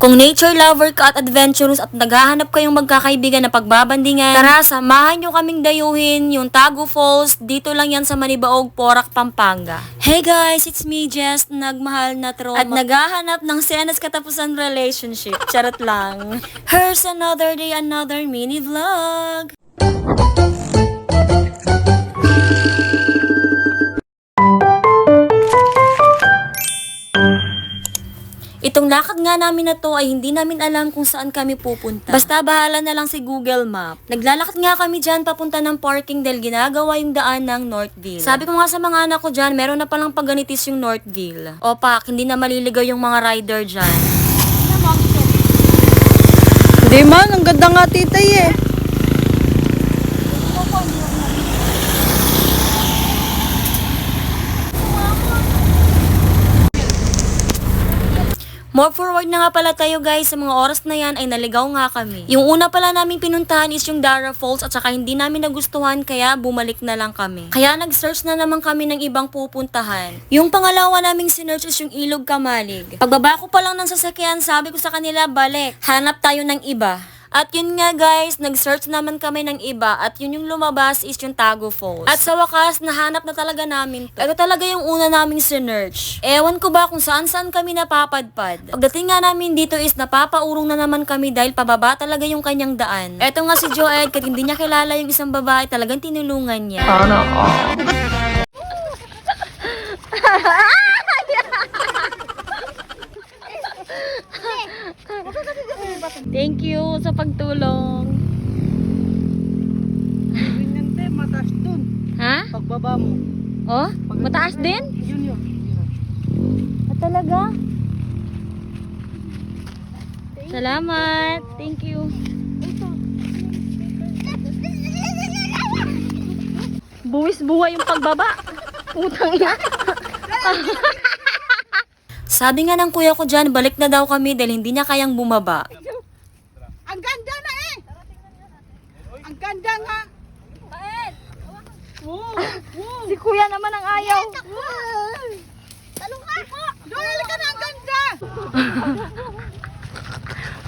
Kung nature lover ka at adventurous at naghahanap kayong magkakaibigan na pagbabandingan, tara, samahan nyo kaming dayuhin yung Tagu Falls. Dito lang yan sa Manibaog, Porac, Pampanga. Hey guys, it's me, Jess, nagmahal na tropa at naghahanap ng senas katapusan relationship. Charot lang. Here's another day, another mini vlog. Itong lakad nga namin na to ay hindi namin alam kung saan kami pupunta. Basta bahala na lang si Google Map. Naglalakad nga kami dyan papunta ng parking dahil ginagawa yung daan ng Northville. Sabi ko nga sa mga anak ko dyan, meron na palang pagganitis yung Northville. O pak, hindi na maliligaw yung mga rider dyan. Hindi man, ang ganda nga titay eh. Move forward na nga pala tayo guys, sa mga oras na yan ay naligaw nga kami. Yung una pala namin pinuntahan is yung Dara Falls at saka hindi namin nagustuhan kaya bumalik na lang kami. Kaya nag-search na naman kami ng ibang pupuntahan. Yung pangalawa naming sinearch is yung Ilog Kamalig. Pagbaba ko pa lang ng sasakyan, sabi ko sa kanila, balik, hanap tayo ng iba. At yun nga guys, nag-search naman kami ng iba at yun yung lumabas is yung Tagu Falls. At sa wakas, nahanap na talaga namin to. Ito talaga yung una naming sinearch. Ewan ko ba kung saan-saan kami napapadpad. Pagdating nga namin dito is napapaurong na naman kami dahil pababa talaga yung kanyang daan. Eto nga si Joed, kahit hindi niya kilala yung isang babae, talagang tinulungan niya. Thank you sa pagtulong. Ganyan te, mataas dun. Ha? Pagbaba mo. Oh? Mataas din? Yun. Ah, talaga? Salamat. Thank you. Buwis buhay yung pagbaba. Putang ina. Sabi nga ng kuya ko dyan, balik na daw kami dahil hindi niya kayang bumaba. Ang ganda na eh! Ang ganda nga! Bakit? Wow! Si kuya naman ang ayaw. Talong ka! Doon ka na, ang ganda!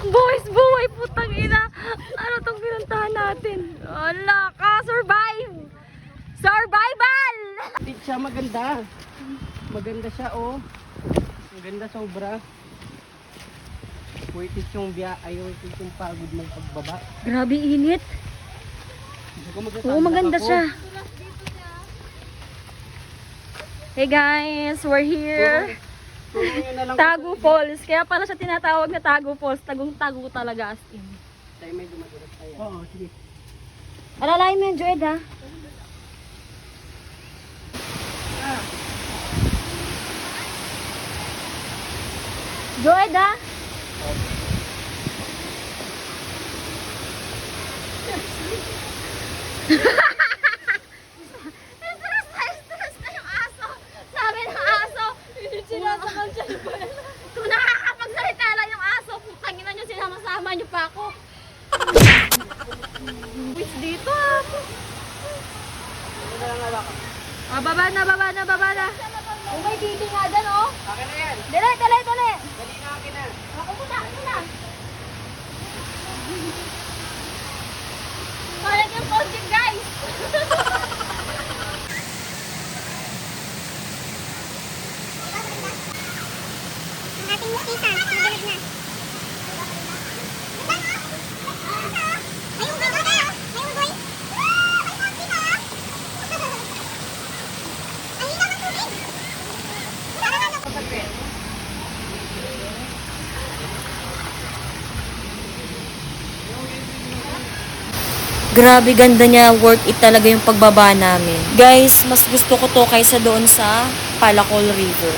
Buwis buhay, putang ina. Ano tong pinuntahan natin? Ala ka, survive! Survival! Hindi siya maganda. Maganda siya oh. Maganda sobra. Worth it yung worth it yung pagod ng pagbaba. Grabe init. Hindi Oo, maganda ako. siya. Hey guys, we're here. Puro yun na lang. Tagu Falls. Kaya pala siya tinatawag na Tagu Falls. Tagong-tago talaga as in. Tayo may dumadulas tayo. Oo, sige. Alalahin mo yung Joed ha. Joed ha. Stress na yung aso. Sabi ng aso. Sinasakal siya yung pala. Kung nakakapagsalita lang yung aso, putang ina nyo, sinama-sama nyo pa ako. Which dito ah. Ah, baba na. Kung may bibi nga dyan oh. Akin na yan. Dali. Dali na akin na. Ako muna. Parang yung content guys. Ang ating musita, nagalag na. Ayun, boy, boy. Ayun, boy. May musita. Ang hina ng tubig. Wala na lang. Grabe ganda niya, worth it talaga yung pagbaba namin. Guys, mas gusto ko to kaysa doon sa Palacol River.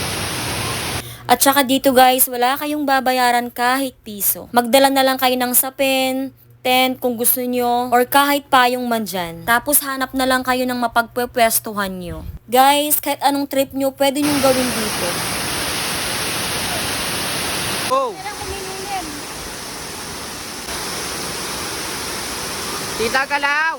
At saka dito guys, wala kayong babayaran kahit piso. Magdala na lang kayo ng sapin, tent kung gusto nyo, or kahit payong man dyan. Tapos hanap na lang kayo ng mapagpwestuhan nyo. Guys, kahit anong trip nyo, pwede nyo gawin dito. Oh! Tita Galaw!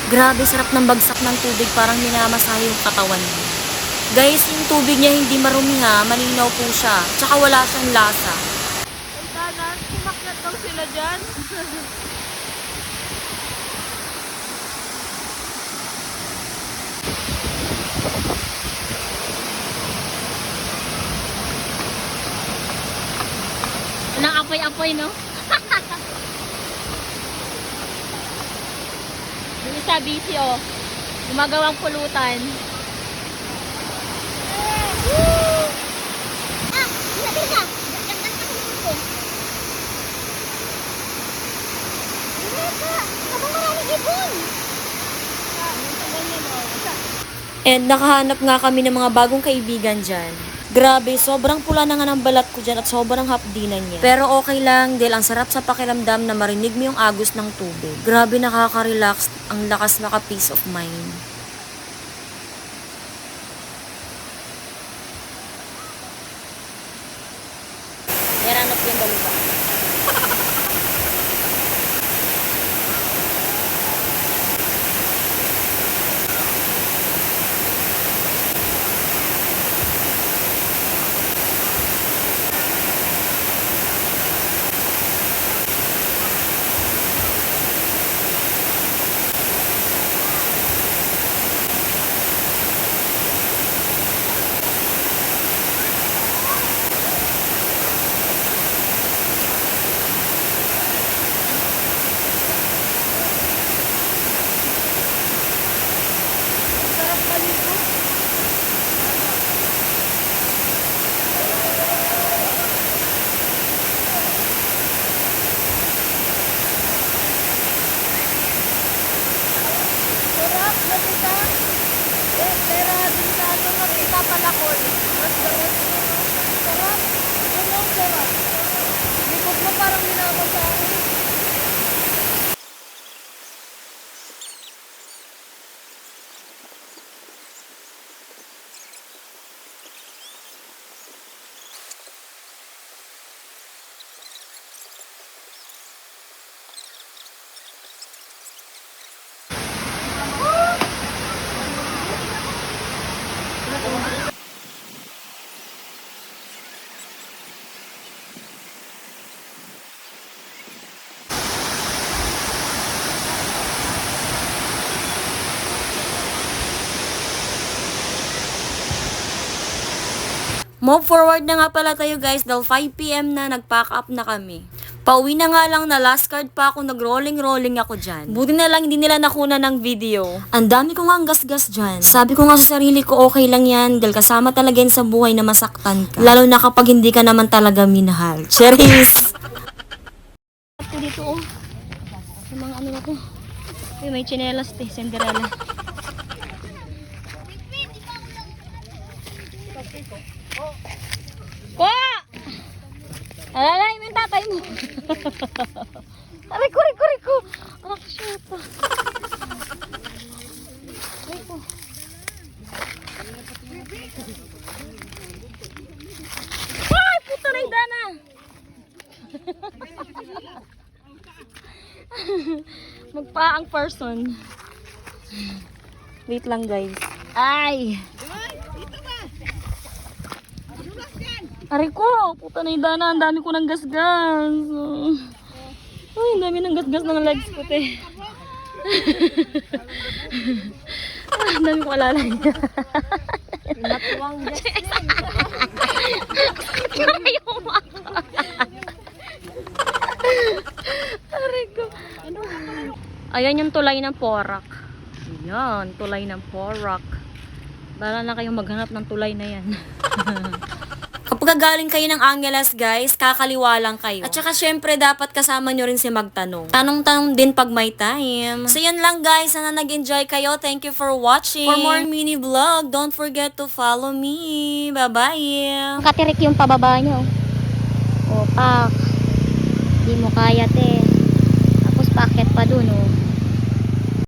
Grabe, sarap ng bagsak ng tubig, parang minamasahe yung katawan mo. Guys, yung tubig niya hindi marumi ha, malinaw po siya. Tsaka wala siyang lasa. Ay, danan, kumaklat daw sila dyan. Walang apoy-apoy, no? Yung isa busy, oh. Gumagawang pulutan. Ah, bisa bisa. Jangan aku. Mereka, abang maraming ibon. And nakahanap nga kami ng mga bagong kaibigan dyan. Grabe, sobrang pula na nga ng balat ko dyan at sobrang hapdinan niya. Pero okay lang, dahil ang sarap sa pakiramdam na marinig mo yung agos ng tubig. Grabe, nakaka-relax, ang lakas maka-peace of mind. Meranap yung baluba. Sarap, nakita. Pero din sa ano, nakita pala ko. Sarap. Ano ang sarap? Likod mo parang minamasahe. Move forward na nga pala tayo guys, dahil 5 PM na, nag-pack up na kami. Pauwi na nga lang na last card pa ako, nag-rolling ako dyan. Buti na lang hindi nila nakuna ng video. Ang dami ko nga ang gasgas dyan. Sabi ko nga sa sarili ko okay lang yan, dahil kasama talaga yan sa buhay na masaktan ka. Lalo na kapag hindi ka naman talaga minahal. Cheers! Ito dito, oh. Sa mga ano na to. Ay, may chinelas, te. Cinderella. Kwa! Alalay mo yung tatay mo. Aray ko, aray ko, aray ko. Anak, shit. Aray ko. Ay, puta na yung dana. Magpaang person. Wait lang guys. Ay! Aray ko! Puta na yung dana. Ang dami ko ng gasgas. Ay, ang dami ng gasgas ng legs ko, te. Ang dami ko alalay. Natuwang Justin. Ayaw mo ako. Aray ko. Ayan yung tulay ng Porac. Ayan, tulay ng Porac. Bala na kayong maghanap ng tulay na yan. Kapag galing kayo ng Angeles, guys, kakaliwa lang kayo. At saka syempre, dapat kasama nyo rin si magtanong. Tanong-tanong din pag may time. So yan lang guys, sana nag-enjoy kayo. Thank you for watching. For more mini vlog, don't forget to follow me. Bye-bye! Katirik yung pababa nyo. O, pak. Di mo kaya, te. Tapos paket pa dun, oh.